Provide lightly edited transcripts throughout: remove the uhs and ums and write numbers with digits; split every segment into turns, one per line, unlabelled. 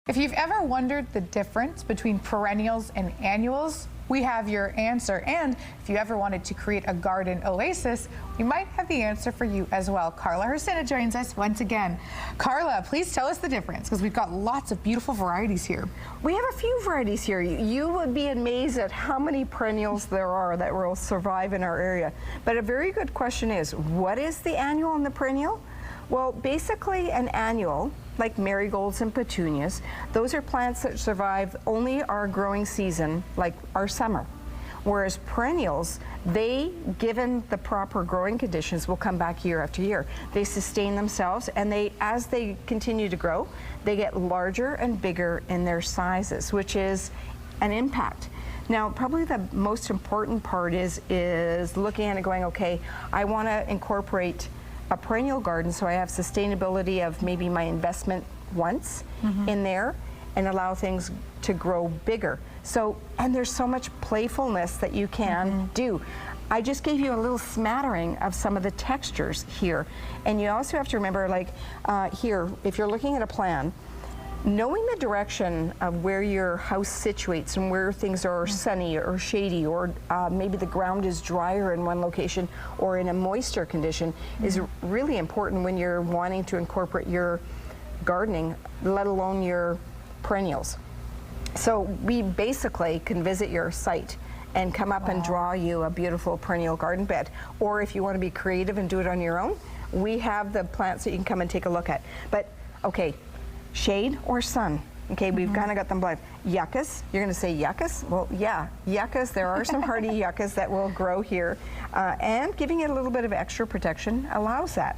If you've ever wondered the difference between perennials and annuals, we have your answer. And if you ever wanted to create a garden oasis, we might have the answer for you as well. Carla Hrycyna joins us once again. Carla, please tell us the difference, because we've got lots of beautiful varieties here.
We have a few varieties here. You would be amazed at how many perennials there are that will survive in our area. But a very good question is, what is the annual and the perennial? Well, basically an annual, like marigolds and petunias, those are plants that survive only our growing season, like our summer. Whereas perennials, they, given the proper growing conditions, will come back year after year. They sustain themselves, and as they continue to grow, they get larger and bigger in their sizes, which is an impact. Now, probably the most important part is looking at it going, okay, I want to incorporate a perennial garden so I have sustainability of maybe my investment once in there and allow things to grow bigger. So, and there's so much playfulness that you can do. I just gave you a little smattering of some of the textures here. And you also have to remember, like here, if you're looking at a plan, knowing the direction of where your house situates and where things are sunny or shady, or maybe the ground is drier in one location or in a moister condition is really important when you're wanting to incorporate your gardening, let alone your perennials. So we basically can visit your site and come up and draw you a beautiful perennial garden bed. Or if you want to be creative and do it on your own, we have the plants that you can come and take a look at. But okay, shade or sun? Okay, we've kind of got them blind. Yuccas, you're going to say yuccas? Well, yeah, yuccas, there are some hardy yuccas that will grow here. And giving it a little bit of extra protection allows that.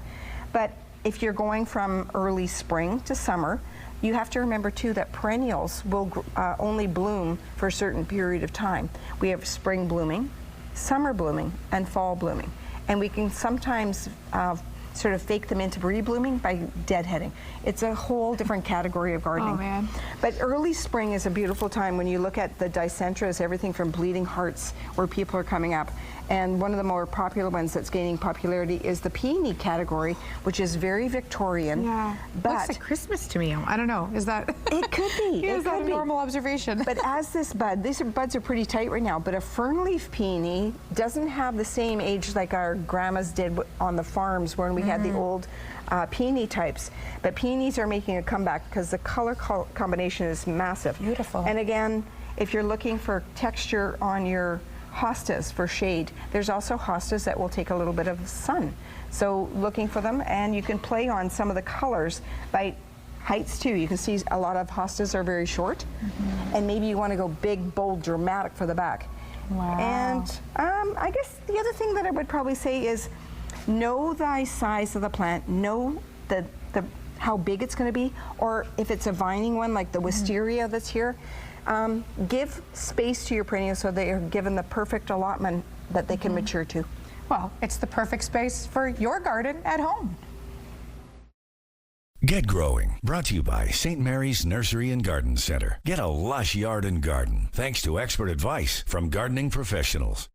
But if you're going from early spring to summer, you have to remember too that perennials will only bloom for a certain period of time. We have spring blooming, summer blooming, and fall blooming. And we can sometimes sort of fake them into reblooming by deadheading. It's a whole different category of gardening.
Oh, man.
But early spring is a beautiful time when you look at the dicentras, everything from bleeding hearts, where people are coming up. And one of the more popular ones that's gaining popularity is the peony category, which is very Victorian.
Yeah,
but
looks like Christmas to me. I don't know, is that?
It could be.
Is that a normal observation?
But as this bud, these buds are pretty tight right now, but a fernleaf peony doesn't have the same age like our grandmas did on the farms when we had the old peony types. But peonies are making a comeback because the color combination is massive.
Beautiful.
And again, if you're looking for texture on your hostas for shade, there's also hostas that will take a little bit of sun. So looking for them, and you can play on some of the colors by heights too. You can see a lot of hostas are very short, and maybe you want to go big, bold, dramatic for the back.
Wow.
And I guess the other thing that I would probably say is know the size of the plant, know how big it's going to be, or if it's a vining one like the wisteria that's here, give space to your perennials so they are given the perfect allotment that they can mature to.
Well, it's the perfect space for your garden at home.
Get Growing, brought to you by St. Mary's Nursery and Garden Center. Get a lush yard and garden thanks to expert advice from gardening professionals.